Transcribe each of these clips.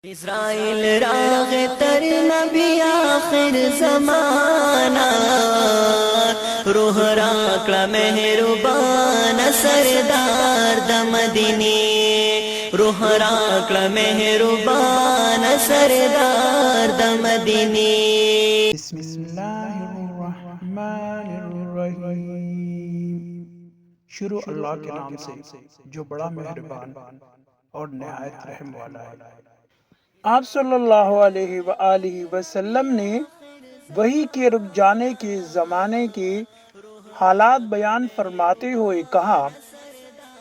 اسرائیل راغ تر نبی آخر زمانہ روح راکڑا مہربان سردار د مدینی روح راکڑا مہربان سردار د مدینی بسم اللہ الرحمن الرحیم۔ شروع اللہ کے نام سے جو بڑا مہربان اور نہایت رحم والا ہے۔ آپ صلی اللہ علیہ وآلہ وسلم نے وحی کے رک جانے کے زمانے کے حالات بیان فرماتے ہوئے کہا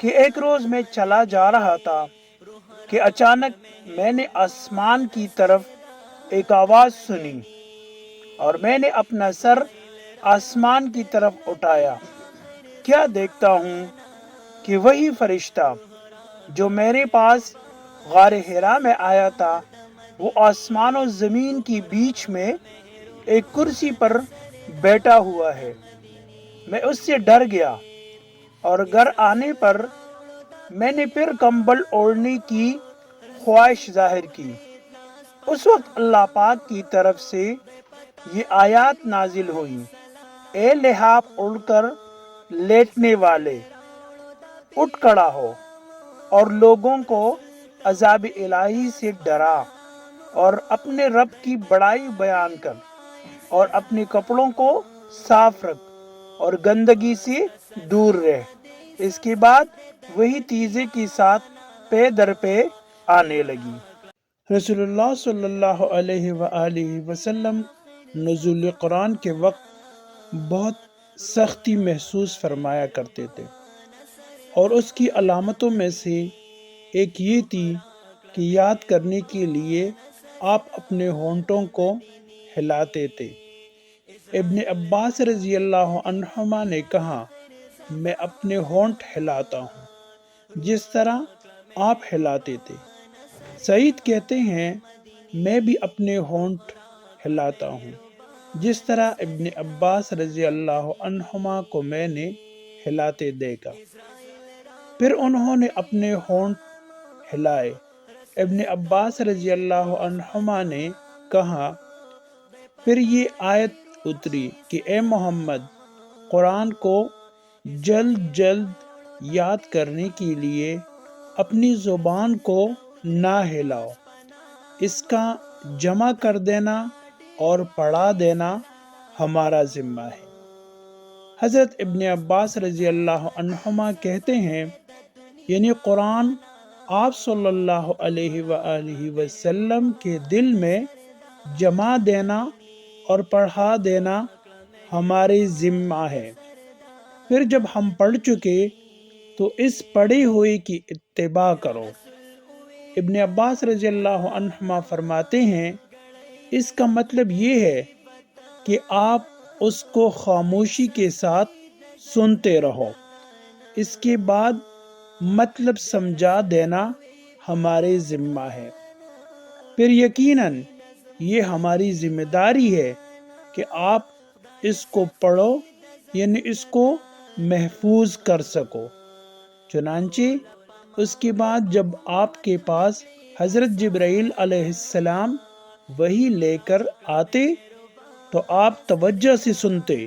کہ ایک روز میں چلا جا رہا تھا کہ اچانک میں نے آسمان کی طرف ایک آواز سنی اور میں نے اپنا سر آسمان کی طرف اٹھایا۔ کیا دیکھتا ہوں کہ وہی فرشتہ جو میرے پاس غار حرا میں آیا تھا وہ آسمان و زمین کی بیچ میں ایک کرسی پر بیٹھا ہوا ہے۔ میں اس سے ڈر گیا اور گھر آنے پر میں نے پھر کمبل اوڑھنے کی خواہش ظاہر کی۔ اس وقت اللہ پاک کی طرف سے یہ آیات نازل ہوئیں: اے لحاف اڑ کر لیٹنے والے، اٹھ کھڑا ہو اور لوگوں کو عذاب الہی سے ڈرا اور اپنے رب کی بڑائی بیان کر اور اپنے کپڑوں کو صاف رکھ اور گندگی سے دور رہ۔ اس کے بعد وہی تیزی کے ساتھ پے در پے آنے لگی۔ رسول اللہ صلی اللہ علیہ وآلہ وسلم نزول قرآن کے وقت بہت سختی محسوس فرمایا کرتے تھے، اور اس کی علامتوں میں سے ایک یہ تھی کہ یاد کرنے کے لیے آپ اپنے ہونٹوں کو ہلاتے تھے۔ ابن عباس رضی اللہ عنہما نے کہا، میں اپنے ہونٹ ہلاتا ہوں جس طرح آپ ہلاتے تھے۔ سعید کہتے ہیں، میں بھی اپنے ہونٹ ہلاتا ہوں جس طرح ابن عباس رضی اللہ عنہما کو میں نے ہلاتے دیکھا۔ پھر انہوں نے اپنے ہونٹ ہلائے۔ ابن عباس رضی اللہ عنہما نے کہا، پھر یہ آیت اتری کہ اے محمد، قرآن کو جلد جلد یاد کرنے کے لیے اپنی زبان کو نہ ہلاؤ، اس کا جمع کر دینا اور پڑھا دینا ہمارا ذمہ ہے۔ حضرت ابن عباس رضی اللہ عنہما کہتے ہیں، یعنی قرآن آپ صلی اللہ علیہ وآلہ وسلم کے دل میں جمع دینا اور پڑھا دینا ہمارے ذمہ ہے۔ پھر جب ہم پڑھ چکے تو اس پڑھے ہوئے کی اتباع کرو۔ ابن عباس رضی اللہ عنہما فرماتے ہیں، اس کا مطلب یہ ہے کہ آپ اس کو خاموشی کے ساتھ سنتے رہو، اس کے بعد مطلب سمجھا دینا ہمارے ذمہ ہے۔ پھر یقیناً یہ ہماری ذمہ داری ہے کہ آپ اس کو پڑھو، یعنی اس کو محفوظ کر سکو۔ چنانچہ اس کے بعد جب آپ کے پاس حضرت جبرائیل علیہ السلام وحی لے کر آتے تو آپ توجہ سے سنتے۔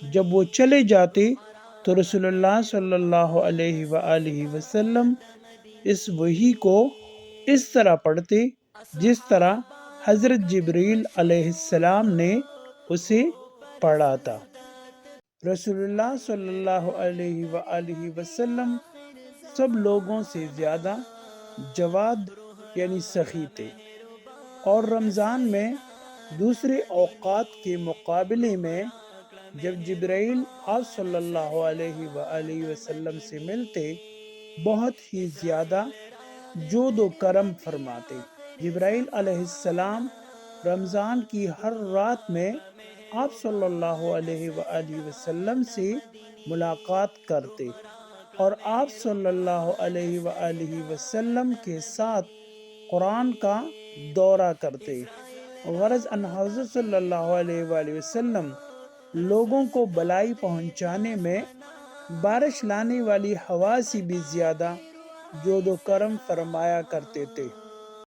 جب وہ چلے جاتے تو رسول اللہ صلی اللہ علیہ وآلہ وسلم اس وحی کو اس طرح پڑھتے جس طرح حضرت جبرائیل علیہ السلام نے اسے پڑھا تھا۔ رسول اللہ صلی اللہ علیہ وآلہ وسلم سب لوگوں سے زیادہ جواد یعنی سخی تھے، اور رمضان میں دوسرے اوقات کے مقابلے میں جب جبرائیل آپ صلی اللہ علیہ وآلہ وسلم سے ملتے بہت ہی زیادہ جود و کرم فرماتے۔ جبرائیل علیہ السلام رمضان کی ہر رات میں آپ صلی اللہ علیہ وآلہ وسلم سے ملاقات کرتے اور آپ صلی اللہ علیہ وآلہ وسلم کے ساتھ قرآن کا دورہ کرتے۔ غرض ان حضرت صلی اللہ علیہ وآلہ وسلم لوگوں کو بلائی پہنچانے میں بارش لانے والی ہوا سے بھی زیادہ جود و کرم فرمایا کرتے تھے۔